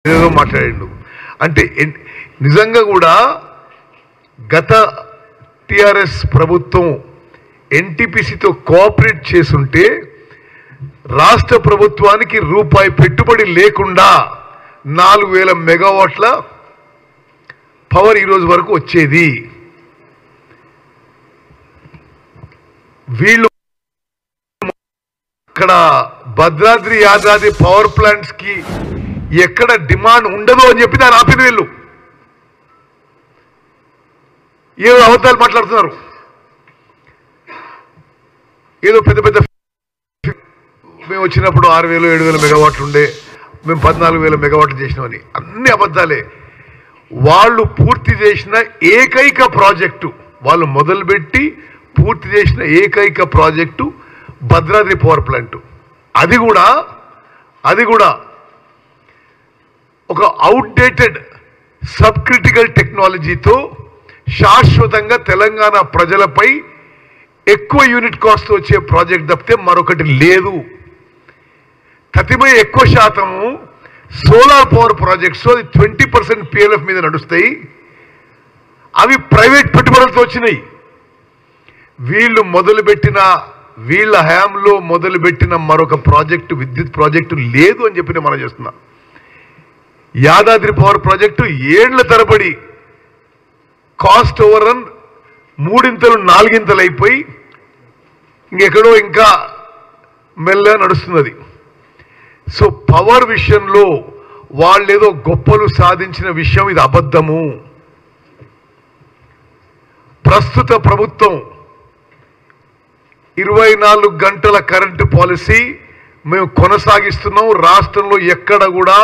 ఏదో మాట్లాడిండు అంటే నిజంగా కూడా గత టిఆర్ఎస్ ప్రభుత్వం ఎన్టీపీసీతో కోఆపరేట్ చేసుంటే రాష్ట్ర ప్రభుత్వానికి రూపాయి పెట్టుబడి లేకుండా 4000 మెగావాట్ల పవర్ ఈ రోజు వరకు వచ్చేది. వీళ్ళు ఇక్కడ భద్రాద్రి యాదాద్రి పవర్ ప్లాంట్స్ కి ఎక్కడ డిమాండ్ ఉండదు అని చెప్పి దాన్ని ఆపిన వీళ్ళు ఏదో అబద్ధాలు మాట్లాడుతున్నారు. ఏదో పెద్ద పెద్ద మేము వచ్చినప్పుడు 6000 7000 మెగావాట్లు ఉండే, మేము 14000 మెగావాట్లు చేసినామని అన్ని అబద్ధాలే. వాళ్ళు పూర్తి చేసిన ఏకైక ప్రాజెక్టు, వాళ్ళు మొదలుపెట్టి పూర్తి చేసిన ఏకైక ప్రాజెక్టు భద్రాద్రి పవర్ ప్లాంట్. అది కూడా ఒక అవుట్డేటెడ్ సబ్ క్రిటికల్ టెక్నాలజీతో శాశ్వతంగా తెలంగాణ ప్రజలపై ఎక్కువ యూనిట్ కాస్ట్ వచ్చే ప్రాజెక్ట్ తప్పితే మరొకటి లేదు. ఎక్కువ శాతము సోలార్ పవర్ ప్రాజెక్ట్స్, అది 20% PLF మీద నడుస్తాయి. అవి ప్రైవేట్ పెట్టుబడులతో వచ్చినాయి. వీళ్ళ హయాంలో మొదలుపెట్టిన మరొక ప్రాజెక్టు, విద్యుత్ ప్రాజెక్టు లేదు అని చెప్పి మనం చేస్తున్నాం. యాదాద్రి పవర్ ప్రాజెక్టు ఏళ్ల తరబడి కాస్ట్ ఓవర్ రన్ 3 4 అయిపోయి ఇంకెక్కడో ఇంకా మెల్లగా నడుస్తున్నది. సో పవర్ విషయంలో వాళ్ళేదో గొప్పలు సాధించిన విషయం ఇది అబద్ధము. ప్రస్తుత ప్రభుత్వం 24 గంటల కరెంటు పాలసీ మేము కొనసాగిస్తున్నాం. రాష్ట్రంలో ఎక్కడ కూడా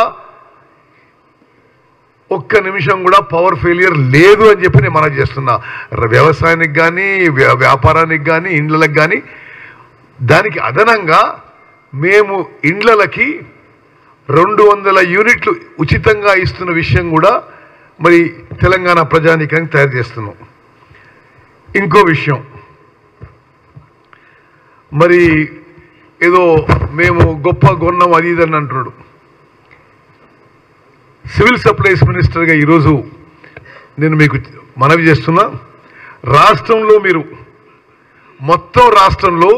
ఒక్క నిమిషం కూడా పవర్ ఫెయిలియర్ లేదు అని చెప్పి నేను మనం చేస్తున్నా. వ్యవసాయానికి కానీ వ్యాపారానికి కానీ ఇండ్లకి కానీ. దానికి అదనంగా మేము ఇండ్లకి 200 యూనిట్లు ఉచితంగా ఇస్తున్న విషయం కూడా మరి తెలంగాణ ప్రజానీకానికి తయారు చేస్తున్నాం. ఇంకో విషయం, మరి ఏదో మేము గొప్ప గొన్నం అది ఇదని అంటున్నాడు. సివిల్ సప్లైస్ మినిస్టర్గా ఈరోజు నేను మీకు మనవి చేస్తున్నా, రాష్ట్రంలో మీరు మొత్తం రాష్ట్రంలో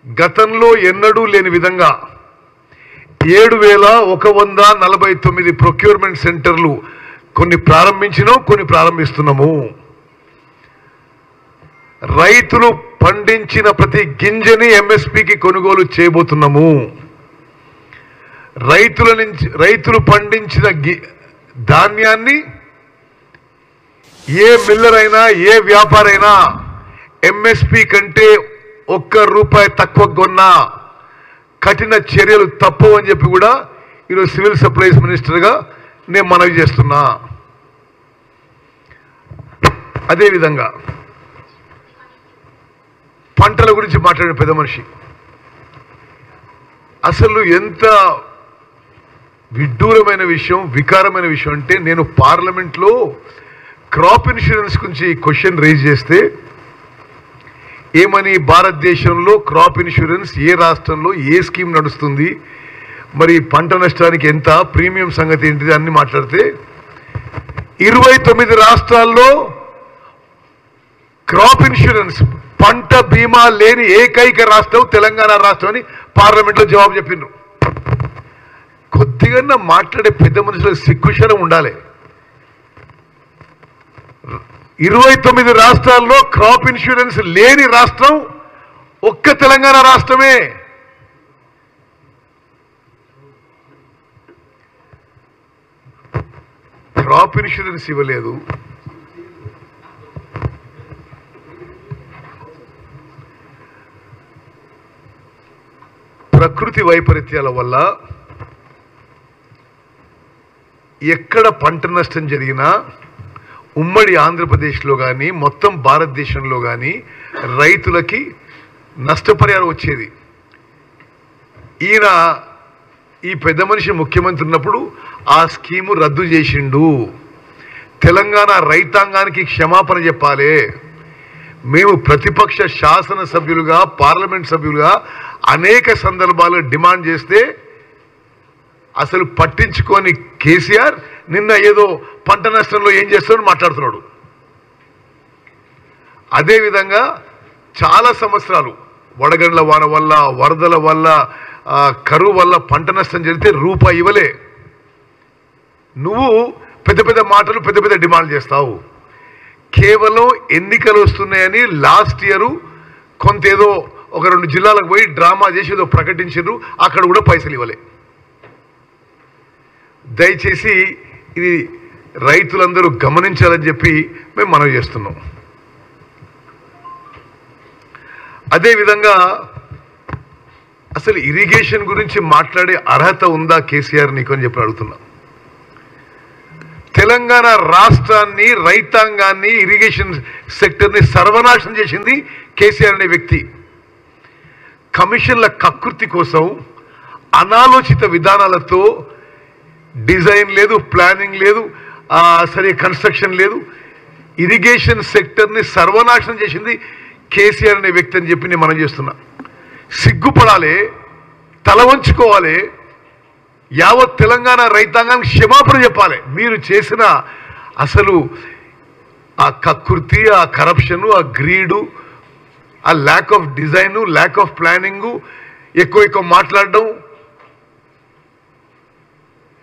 గతంలో ఎన్నడూ లేని విధంగా 7149 ప్రొక్యూర్మెంట్ సెంటర్లు కొన్ని ప్రారంభించినాం, కొన్ని ప్రారంభిస్తున్నాము. రైతులు పండించిన ప్రతి గింజని ఎంఎస్పికి కొనుగోలు చేయబోతున్నాము. రైతులు పండించిన ధాన్యాన్ని ఏ మిల్లర్ అయినా ఏ వ్యాపారైనా ఎంఎస్పి కంటే ₹1 తక్కువ కొన్నా కఠిన చర్యలు తప్పు అని చెప్పి కూడా ఈరోజు సివిల్ సప్లైస్ మినిస్టర్గా నేను మనవి చేస్తున్నా. అదేవిధంగా పంటల గురించి మాట్లాడిన పెద్ద మనిషి అసలు ఎంత విడ్డూరమైన విషయం, వికారమైన విషయం అంటే, నేను పార్లమెంట్లో క్రాప్ ఇన్సూరెన్స్ గురించి క్వశ్చన్ రైజ్ చేస్తే ఏమని, భారతదేశంలో క్రాప్ ఇన్సూరెన్స్ ఏ రాష్ట్రంలో ఏ స్కీమ్ నడుస్తుంది, మరి పంట నష్టానికి ఎంత, ప్రీమియం సంగతి ఏంటిది అన్ని మాట్లాడితే 29 రాష్ట్రాల్లో క్రాప్ ఇన్సూరెన్స్ పంట బీమా లేని ఏకైక రాష్ట్రం తెలంగాణ రాష్ట్రం అని పార్లమెంట్లో జవాబు చెప్పిండ్రు. కొద్దిగా మాట్లాడే పెద్ద మనుషులకు సిగ్గుశరం ఉండాలి. 29 రాష్ట్రాల్లో క్రాప్ ఇన్సూరెన్స్ లేని రాష్ట్రం ఒక్క తెలంగాణ రాష్ట్రమే. క్రాప్ ఇన్సూరెన్స్ ఇవ్వలేదు, ప్రకృతి వైపరీత్యాల వల్ల ఎక్కడ పంట నష్టం జరిగినా ఉమ్మడి ఆంధ్రప్రదేశ్లో కానీ మొత్తం భారతదేశంలో కానీ రైతులకి నష్టపరిహారం వచ్చేది. ఈ పెద్ద మనిషి ముఖ్యమంత్రి ఉన్నప్పుడు ఆ స్కీము రద్దు చేసిండు. తెలంగాణ రైతాంగానికి క్షమాపణ చెప్పాలి. మేము ప్రతిపక్ష శాసనసభ్యులుగా, పార్లమెంట్ సభ్యులుగా అనేక సందర్భాల్లో డిమాండ్ చేస్తే అసలు పట్టించుకొని కేసీఆర్ నిన్న ఏదో పంట నష్టంలో ఏం చేస్తాడని మాట్లాడుతున్నాడు. అదేవిధంగా చాలా సంవత్సరాలు వడగండ్ల వాన వల్ల, వరదల వల్ల, కరువు వల్ల పంట నష్టం జరిగితే రూపాయి ఇవ్వలే. నువ్వు పెద్ద పెద్ద మాటలు, పెద్ద పెద్ద డిమాండ్ చేస్తావు. కేవలం ఎన్నికలు వస్తున్నాయని లాస్ట్ ఇయర్ కొంత ఏదో ఒక 2 జిల్లాలకు పోయి డ్రామా చేసి ఏదో ప్రకటించారు, అక్కడ కూడా పైసలు ఇవ్వలే. దయచేసి ఇది రైతులందరూ గమనించాలని చెప్పి మేము మనవి చేస్తున్నాం. అదేవిధంగా అసలు ఇరిగేషన్ గురించి మాట్లాడే అర్హత ఉందా కేసీఆర్ నీకు అని చెప్పి అడుగుతున్నా. తెలంగాణ రాష్ట్రాన్ని, రైతాంగాన్ని, ఇరిగేషన్ సెక్టర్ని సర్వనాశనం చేసింది కేసీఆర్ అనే వ్యక్తి. కమిషన్ల కకృతి కోసం అనాలోచిత విధానాలతో డిజైన్ లేదు, ప్లానింగ్ లేదు, సరే కన్స్ట్రక్షన్ లేదు, ఇరిగేషన్ సెక్టర్ని సర్వనాశనం చేసింది కేసీఆర్ అనే వ్యక్తి అని చెప్పి నేను మనం చేస్తున్నా. సిగ్గుపడాలి, తల వంచుకోవాలి, యావత్ తెలంగాణ రైతాంగానికి క్షమాపణ చెప్పాలి. మీరు చేసిన అసలు ఆ కకృతి, ఆ కరప్షను, ఆ గ్రీడు, ఆ lack of design, lack of planning, ఎక్కువ మాట్లాడడం.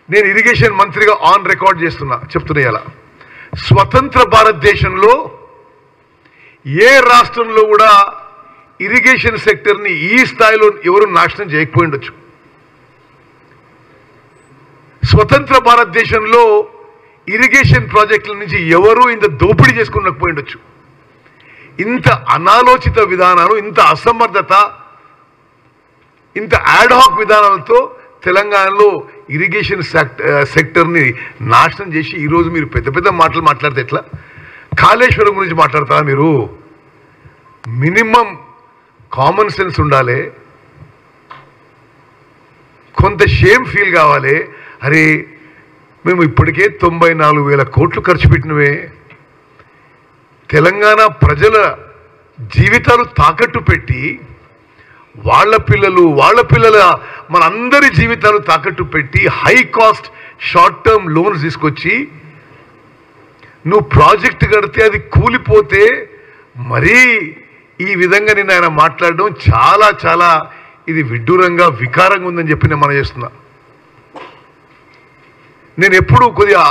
నేను ఇరిగేషన్ మంత్రిగా ఆన్ రికార్డ్ చెప్తున్నా ఇలా, స్వతంత్ర భారతదేశంలో ఏ రాష్ట్రంలో కూడా ఇరిగేషన్ సెక్టర్ని ఈ స్థాయిలో ఎవరు నాశనం చేయకపోయి ఉండొచ్చు. స్వతంత్ర భారతదేశంలో ఇరిగేషన్ ప్రాజెక్టుల నుంచి ఎవరు ఇంత దోపిడీ చేసుకున్నకపోయి ఉండొచ్చు. ఇంత అనాలోచిత విధానాలు, ఇంత అసమర్థత, ఇంత యాడ్హాక్ విధానాలతో తెలంగాణలో ఇరిగేషన్ సెక్టర్ని నాశనం చేసి ఈరోజు మీరు పెద్ద పెద్ద మాటలు మాట్లాడితే ఎట్లా? కాళేశ్వరం గురించి మాట్లాడతారా మీరు? మినిమం కామన్ సెన్స్ ఉండాలి, కొంత షేమ్ ఫీల్ కావాలి. అరే మేము ఇప్పటికే 94,000 కోట్లు ఖర్చు పెట్టినవే, తెలంగాణ ప్రజల జీవితాలు తాకట్టు పెట్టి, వాళ్ళ పిల్లల మనందరి జీవితాలు తాకట్టు పెట్టి high cost short term loans తీసుకొచ్చి నువ్వు ప్రాజెక్ట్ కడితే అది కూలిపోతే మరీ ఈ విధంగా నేను ఆయన మాట్లాడడం చాలా చాలా ఇది విడ్డూరంగా, వికారంగా ఉందని చెప్పి నేను మనం చేస్తున్నా. నేను ఎప్పుడూ కొద్దిగా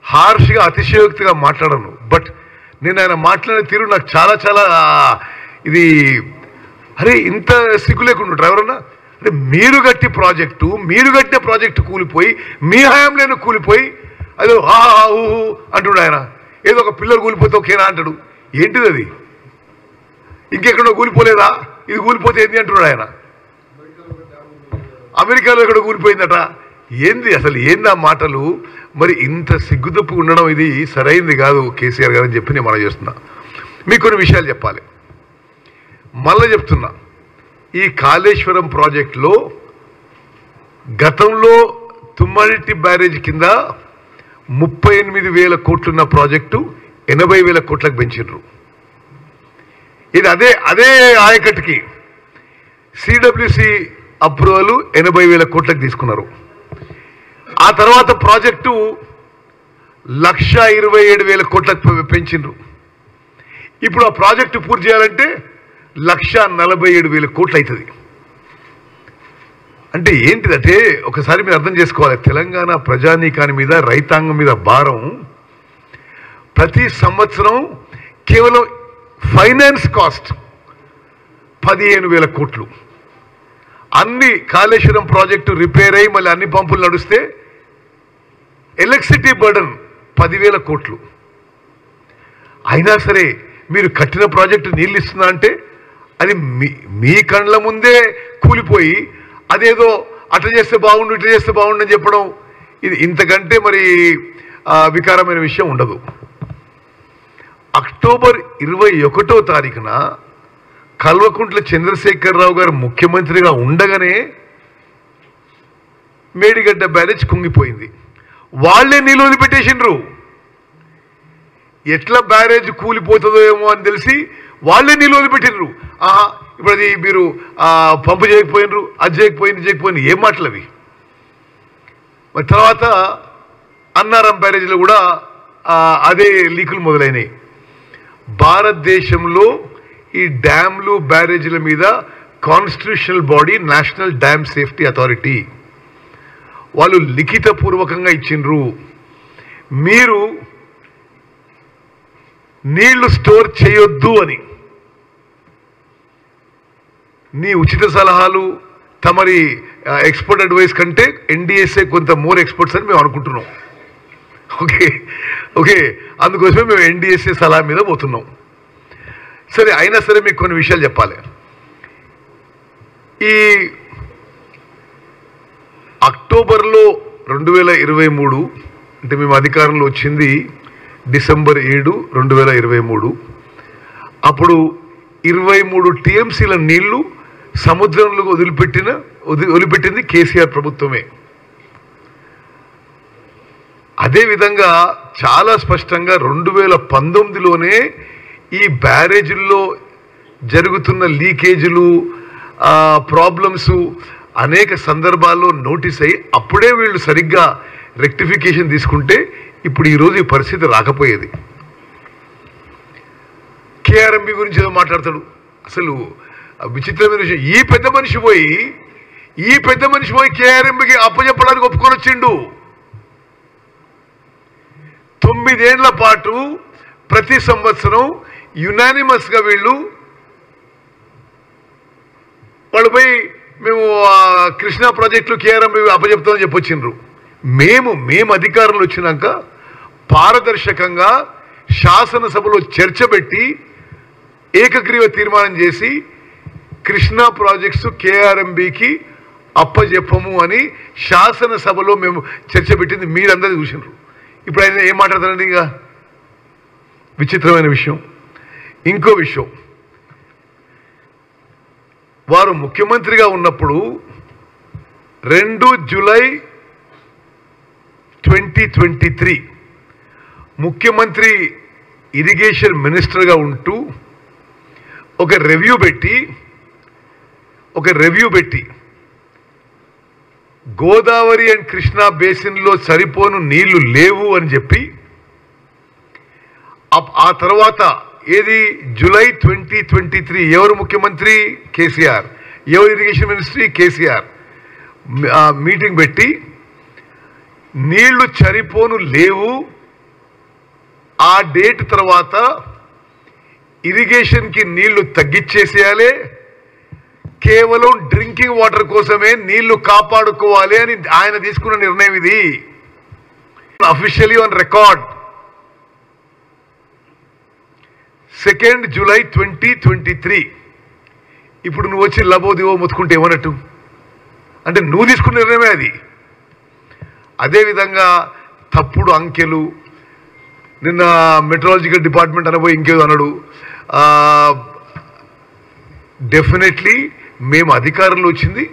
హార్ష్గా, అతిశయోక్తిగా మాట్లాడను, బట్ నేను ఆయన మాట్లాడే తీరు నాకు చాలా చాలా ఇది, అరే ఇంత సిగ్గు లేకుండా డ్రైవరన్నా, అంటే మీరు కట్టిన ప్రాజెక్టు కూలిపోయి, మీ హయాంలోనే కూలిపోయి, అదో ఊహు అంటున్నాడు ఆయన. ఏదో ఒక పిల్లలు కూలిపోతే ఓకేనా అంటాడు. ఏంటిది అది? ఇంకెక్కడో కూలిపోలేదా? ఇది కూలిపోతే ఏంది అంటున్నాడు ఆయన. అమెరికాలో ఎక్కడ కూలిపోయిందట. ఏంది అసలు, ఏంది ఆ మాటలు? మరి ఇంత సిగ్గుతప్పు ఉండడం ఇది సరైంది కాదు కేసీఆర్ గారు అని చెప్పి నేను మనం చేస్తున్నా. మీకు కొన్ని విషయాలు చెప్పాలి. మళ్ళీ చెప్తున్నా, ఈ కాళేశ్వరం ప్రాజెక్టులో గతంలో తుమ్మడిట్టి బ్యారేజ్ కింద 38,000 కోట్లున్న ప్రాజెక్టు 80,000 కోట్లకు పెంచారు. ఇది అదే ఆయకట్టుకి సిడబ్ల్యూసి అప్రూవల్ 80,000 కోట్లకు తీసుకున్నారు. ఆ తర్వాత ప్రాజెక్టు 1,27,000 కోట్లకు పెంచిండ్రు. ఇప్పుడు ఆ ప్రాజెక్టు పూర్తి చేయాలంటే 1,47,000 కోట్లు అవుతుంది. అంటే ఏంటిదంటే ఒకసారి మీరు అర్థం చేసుకోవాలి, తెలంగాణ ప్రజానీకాని మీద, రైతాంగం మీద భారం ప్రతి సంవత్సరం కేవలం ఫైనాన్స్ కాస్ట్ 15,000 కోట్లు. అన్ని కాళేశ్వరం ప్రాజెక్టు రిపేర్ అయ్యి మళ్ళీ అన్ని పంపులు నడుస్తే ఎలక్ట్రిసిటీ బర్డన్ 10,000 కోట్లు. అయినా సరే మీరు కట్టిన ప్రాజెక్టు నీళ్ళు ఇస్తుందా అంటే అది మీ కళ్ళ ముందే కూలిపోయి, అదేదో అట్లా చేస్తే బాగుండు, ఇట్లా చేస్తే బాగుండు అని చెప్పడం, ఇది ఇంతకంటే మరి వికారమైన విషయం ఉండదు. అక్టోబర్ 21వ తారీఖున కల్వకుంట్ల చంద్రశేఖరరావు గారు ముఖ్యమంత్రిగా ఉండగానే మేడిగడ్డ బ్యారేజ్ కుంగిపోయింది. వాళ్లే నీళ్ళు వదిలిపెట్టేసిండ్రు. ఎట్లా బ్యారేజ్ కూలిపోతుందో ఏమో అని తెలిసి వాళ్ళే నీళ్ళు వదిలిపెట్టిండ్రు. ఇప్పుడు అది మీరు పంపు చేయకపోయినరు, అది చేయకపోయింది ఏం మాటలు అవి? మరి తర్వాత అన్నారం బ్యారేజ్లో కూడా అదే లీకులు మొదలైనవి. భారతదేశంలో ఈ డ్యామ్లు బ్యారేజీల మీద constitutional body national dam safety authority వాళ్ళు లిఖితపూర్వకంగా ఇచ్చిండ్రు, మీరు నీళ్లు స్టోర్ చేయొద్దు అని. నీ ఉచిత సలహాలు తమరి ఎక్స్పర్ట్ అడ్వైస్ కంటే ఎన్డీఎస్ఏ కొంత మోర్ ఎక్స్పర్ట్స్ అని మేము అనుకుంటున్నాం. ఓకే ఓకే అందుకోసమే మేము ఎన్డీఎస్ఏ సలహా మీద పోతున్నాం. సరే, అయినా సరే మీకు కొన్ని విషయాలు చెప్పాలి. ఈ అక్టోబర్లో 2023 అంటే మేము అధికారంలో వచ్చింది డిసెంబర్ 7, 2023. అప్పుడు 23 టీఎంసీల నీళ్లు సముద్రంలో వదిలిపెట్టింది కేసీఆర్ ప్రభుత్వమే. అదేవిధంగా చాలా స్పష్టంగా 2019లోనే ఈ బ్యారేజీల్లో జరుగుతున్న లీకేజీలు ప్రాబ్లమ్స్ అనేక సందర్భాల్లో నోటీస్ అయ్యి అప్పుడే వీళ్ళు సరిగ్గా రెక్టిఫికేషన్ తీసుకుంటే ఇప్పుడు ఈరోజు ఈ పరిస్థితి రాకపోయేది. కేఆర్ఎంబి గురించి ఏదో మాట్లాడతాడు. అసలు విచిత్రమైన విషయం, ఈ పెద్ద మనిషి పోయి కేఆర్ఎంబికి అప్పచెప్పడానికి ఒప్పుకొని వచ్చిండు. 9 ఏళ్ల పాటు ప్రతి సంవత్సరం యునానిమస్గా వాళ్ళు పోయి మేము కృష్ణా ప్రాజెక్టులు కేఆర్ఎంబి అప్పచెప్తామని చెప్పొచ్చిండ్రు. మేము అధికారంలో వచ్చినాక పారదర్శకంగా శాసనసభలో చర్చ పెట్టి ఏకగ్రీవ తీర్మానం చేసి కృష్ణా ప్రాజెక్ట్స్ కేఆర్ఎంబికి అప్పచెప్పము అని శాసనసభలో మేము చర్చ పెట్టింది మీరందరూ చూసినారు. ఇప్పుడు ఆయన ఏం మాట్లాడతారండి? ఇక విచిత్రమైన విషయం. ఇంకో విషయం, వారు ముఖ్యమంత్రిగా ఉన్నప్పుడు 2 జూలై 2023 ముఖ్యమంత్రి ఇరిగేషన్ మినిస్టర్గా ఉంటూ ఒక రివ్యూ పెట్టి గోదావరి అండ్ కృష్ణా బేసిన్లో సరిపోను నీళ్లు లేవు అని చెప్పి ఆ తర్వాత ఏది జూలై 2023 ఎవరు ముఖ్యమంత్రి? కేసీఆర్. ఎవరు ఇరిగేషన్ మినిస్ట్రీ? కేసీఆర్. మీటింగ్ పెట్టి నీళ్లు సరిపోను లేవు, ఆ డేట్ తర్వాత ఇరిగేషన్కి నీళ్లు తగ్గించేసేయాలి, కేవలం డ్రింకింగ్ వాటర్ కోసమే నీళ్లు కాపాడుకోవాలి అని ఆయన తీసుకున్న నిర్ణయం. ఇది అఫీషియలీ ఆన్ రికార్డ్. 2 జూలై 2023. ఇప్పుడు నువ్వు వచ్చి లబోదివో మొత్తుకుంటే ఏమన్నట్టు? అంటే నువ్వు తీసుకున్న నిర్ణయమే అది. అదేవిధంగా తప్పుడు అంకెలు, నిన్న మెట్రాలజికల్ డిపార్ట్మెంట్ అనబోయి ఇంకేదో అన్నాడు. డెఫినెట్లీ మేము అధికారంలో వచ్చింది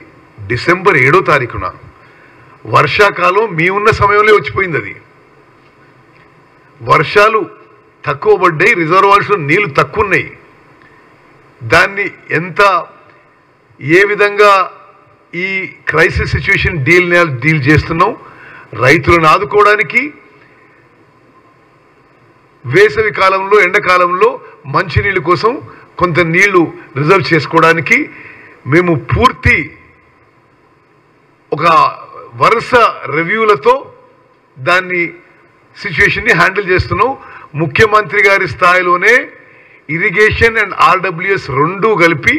డిసెంబర్ 7వ తారీఖున. వర్షాకాలం మీ ఉన్న సమయంలో వచ్చిపోయింది. అది వర్షాలు తక్కువ పడ్డాయి, రిజర్వాయర్స్లో నీళ్లు తక్కువ ఉన్నాయి. దాన్ని ఏ విధంగా ఈ క్రైసిస్ సిచ్యువేషన్ డీల్ చేస్తున్నాం, రైతులను ఆదుకోవడానికి, వేసవి కాలంలో ఎండాకాలంలో మంచినీళ్ళ కోసం కొంత నీళ్లు రిజర్వ్ చేసుకోవడానికి మేము పూర్తి ఒక వరుస రివ్యూలతో దాన్ని సిచ్యువేషన్ని హ్యాండిల్ చేస్తున్నాం. ముఖ్యమంత్రి గారి స్థాయిలోనే ఇరిగేషన్ అండ్ ఆర్డబ్ల్యూఎస్ రెండూ కలిపి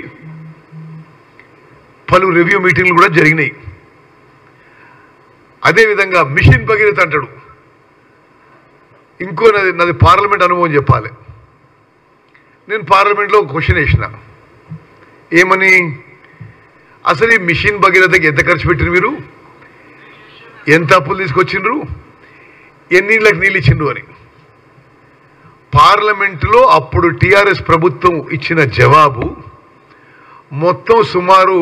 పలు రివ్యూ మీటింగ్లు కూడా జరిగినాయి. అదేవిధంగా మిషన్ భగీరథ అంటాడు. ఇంకో నాది పార్లమెంట్ అనుభవం చెప్పాలి. నేను పార్లమెంట్లో ఒక క్వశ్చన్ వేసిన, ఏమని, అసలు ఈ మిషన్ భగీరథకి ఎంత ఖర్చు పెట్టిన మీరు, ఎంత అప్పులు తీసుకొచ్చిండ్రు, ఎన్నిళ్ళకి నీళ్ళు ఇచ్చిండ్రు అని. పార్లమెంటులో అప్పుడు టీఆర్ఎస్ ప్రభుత్వం ఇచ్చిన జవాబు, మొత్తం సుమారు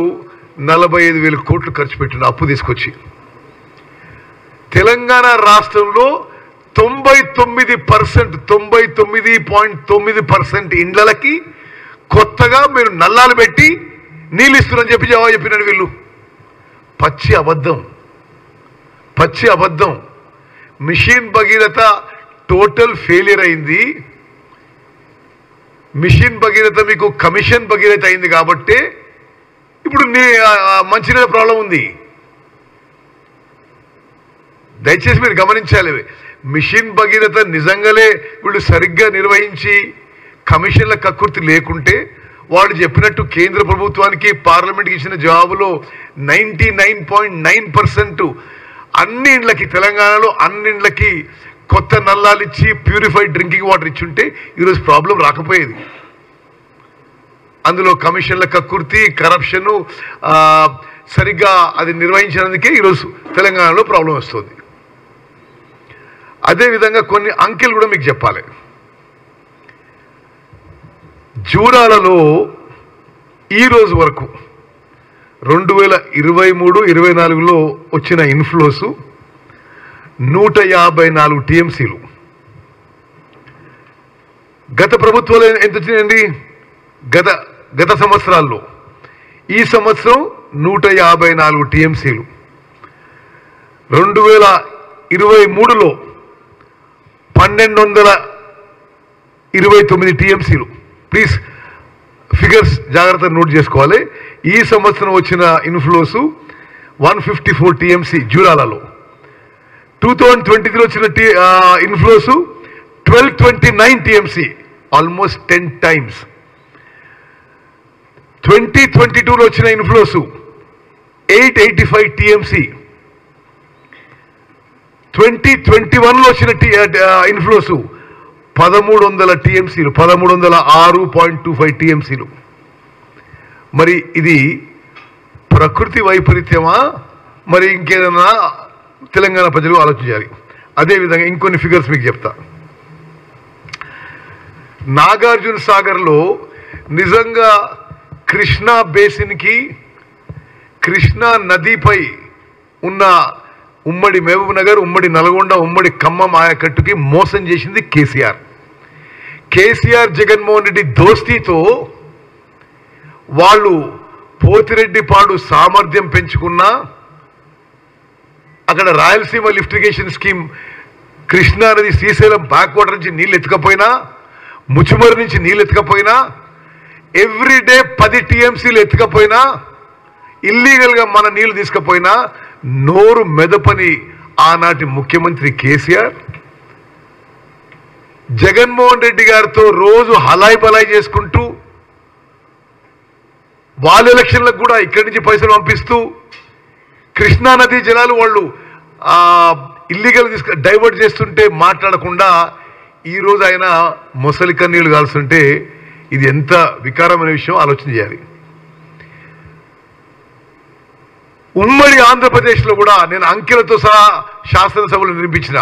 45,000 కోట్లు ఖర్చు పెట్టిన అప్పు తీసుకొచ్చి. తెలంగాణ రాష్ట్రంలో 99.9% ఇండ్లకి కొత్తగా మీరు నల్లాలు పెట్టి నీళ్ళు ఇస్తున్నారని చెప్పి జవాబు చెప్పినారు వీళ్ళు. పచ్చి అబద్ధం. పచ్చి అబద్ధం. మిషన్ భగీరథ టోటల్ ఫెయిలియర్ అయింది. మిషన్ భగీరథ మీకు కమిషన్ భగీరథ అయింది కాబట్టి ఇప్పుడు మంచినీళ్ళ ప్రాబ్లం ఉంది. దయచేసి మీరు గమనించాలి. మిషన్ భగీరథ నిజంగానే వీళ్ళు సరిగ్గా నిర్వహించి కమిషన్ల కక్కుర్తి లేకుంటే వాళ్ళు చెప్పినట్టు కేంద్ర ప్రభుత్వానికి పార్లమెంట్కి ఇచ్చిన జవాబులో 99.9% అన్ని ఇండ్లకి, తెలంగాణలో అన్ని ఇండ్లకి కొత్త నల్లాలు ఇచ్చి ప్యూరిఫైడ్ డ్రింకింగ్ వాటర్ ఇచ్చుంటే ఈరోజు ప్రాబ్లం రాకపోయేది. అందులో కమిషన్ల కక్కుర్తి, కరప్షను సరిగ్గా అది నిర్వహించినందుకే ఈరోజు తెలంగాణలో ప్రాబ్లం వస్తుంది. అదేవిధంగా కొన్ని అంకెలు కూడా మీకు చెప్పాలి. జూరాలలో ఈరోజు వరకు 2023-24లో వచ్చిన ఇన్ఫ్లోస్ 154 టీఎంసీలు. గత ప్రభుత్వాలు ఎంత వచ్చినాయండి? గత సంవత్సరాల్లో ఈ సంవత్సరం 154 టీఎంసీలు. 2023లో 1229 టీఎంసీలు. ప్లీజ్ ఫిగర్స్ జాగ్రత్తగా నోట్ చేసుకోవాలి. ఈ సంవత్సరం వచ్చిన ఇన్ఫ్లోస్ 154 టీఎంసీ జూరాలలో. 2023 వచ్చిన ఇన్ఫ్లోస్ 1229 టీఎంసీ, ఆల్మోస్ట్ 10 టైమ్స్. 2022లో వచ్చిన ఇన్ఫ్లోస్ 885 టీఎంసీ. 2021లో వచ్చిన ఇన్ఫ్లోస్ 1300 టీఎంసీలు, 1306.25 టీఎంసీలు. మరి ఇది ప్రకృతి వైపరీత్యమా, మరి ఇంకేదన్నా తెలంగాణ ప్రజలు ఆలోచించాలి. అదేవిధంగా ఇంకొన్ని ఫిగర్స్ మీకు చెప్తా. నాగార్జున సాగర్లో నిజంగా కృష్ణా బేసిన్కి, కృష్ణా నదిపై ఉన్న ఉమ్మడి మహబూబ్ నగర్, ఉమ్మడి నల్గొండ, ఉమ్మడి ఖమ్మం ఆయకట్టుకి మోసం చేసింది కేసీఆర్ జగన్మోహన్ రెడ్డి దోస్తీతో వాళ్ళు పోతిరెడ్డిపాడు సామర్థ్యం పెంచుకున్నా, అక్కడ రాయలసీమ లిఫ్టిగేషన్ స్కీమ్ కృష్ణా నది శ్రీశైలం బ్యాక్ వాటర్ నుంచి నీళ్ళు ఎత్తుకపోయినా, ముచ్చుమరి నుంచి నీళ్ళు ఎత్తుకపోయినా, ఎవ్రీడే 10 టీఎంసీలు ఎత్తుకపోయినా, ఇల్లీగల్గా మన నీళ్లు తీసుకుపోయినా నోరు మెదపని ఆనాటి ముఖ్యమంత్రి కేసీఆర్ జగన్మోహన్ రెడ్డి గారితో రోజు హలాయి బలాయి చేసుకుంటూ, వాళ్ళ ఎలక్షన్లకు కూడా ఇక్కడి నుంచి పైసలు పంపిస్తూ, కృష్ణా నదీ జలాలు వాళ్ళు ఇల్లీగల్ డైవర్ట్ చేస్తుంటే మాట్లాడకుండా ఈరోజు ఆయన మొసలి కన్నీళ్లు కాల్స్తుంటే ఇది ఎంత వికారమైన విషయం ఆలోచన చేయాలి. ఉమ్మడి ఆంధ్రప్రదేశ్లో కూడా నేను అంకెలతో సహా శాసనసభలో నిర్మించిన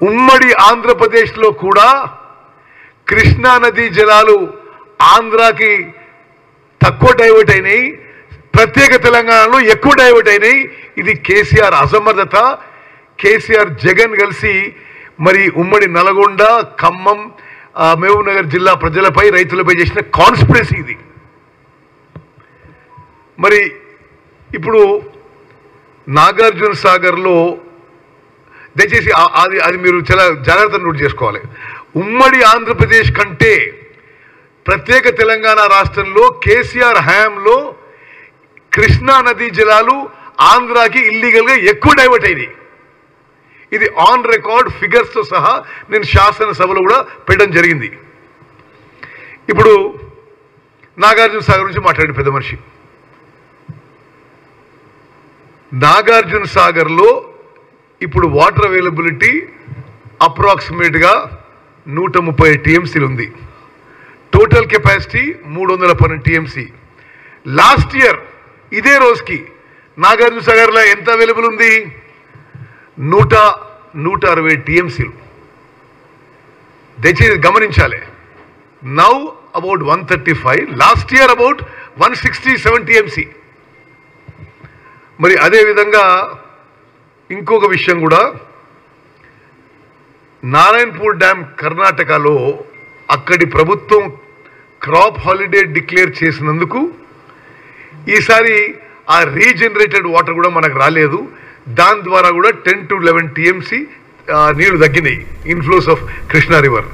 ఉమ్మడి ఆంధ్రప్రదేశ్లో కూడా కృష్ణా నదీ జలాలు ఆంధ్రాకి తక్కువ డైవర్ట్ అయినాయి, ప్రత్యేక తెలంగాణలో ఎక్కువ డైవర్ట్ అయినాయి. ఇది కేసీఆర్ అసమర్థత. కేసీఆర్ జగన్ కలిసి మరి ఉమ్మడి నల్గొండ, ఖమ్మం, మహబూబ్ నగర్ జిల్లా ప్రజలపై, రైతులపై చేసిన కాన్స్పిరసీ ఇది. మరి ఇప్పుడు నాగార్జున సాగర్లో దయచేసి అది మీరు చాలా జాగ్రత్తగా నోట్ చేసుకోవాలి. ఉమ్మడి ఆంధ్రప్రదేశ్ కంటే ప్రత్యేక తెలంగాణ రాష్ట్రంలో కేసీఆర్ హయాంలో కృష్ణా నదీ జలాలు ఆంధ్రాకి ఇల్లీగల్గా ఎక్కువ డైవర్ట్ అయింది. ఇది ఆన్ రికార్డ్ ఫిగర్స్తో సహా నేను శాసనసభలో కూడా పెట్టడం జరిగింది. ఇప్పుడు నాగార్జున సాగర్ నుంచి మాట్లాడిన పెద్ద మనిషి. నాగార్జున సాగర్లో ఇప్పుడు వాటర్ అవైలబిలిటీ అప్రాక్సిమేట్గా 130 టీఎంసీలు ఉంది. Total capacity 312 TMC. Last year ఇదే రోజుకి నాగార్జున సాగర్లో ఎంత అవైలబుల్ ఉంది? 160 టీఎంసీలు. దయచేసి గమనించాలి. Now about 135, last year about 167 TMC. మరి అదేవిధంగా ఇంకొక విషయం కూడా, నారాయణపూర్ డ్యామ్ కర్ణాటకలో అక్కడి ప్రభుత్వం క్రాప్ హాలిడే డిక్లేర్ చేసినందుకు ఈసారి ఆ రీజనరేటెడ్ వాటర్ కూడా మనకు రాలేదు. దాని ద్వారా కూడా 10 to 11 TMC నీళ్లు తగ్గినాయి ఇన్ఫ్లోస్ ఆఫ్ కృష్ణా రివర్.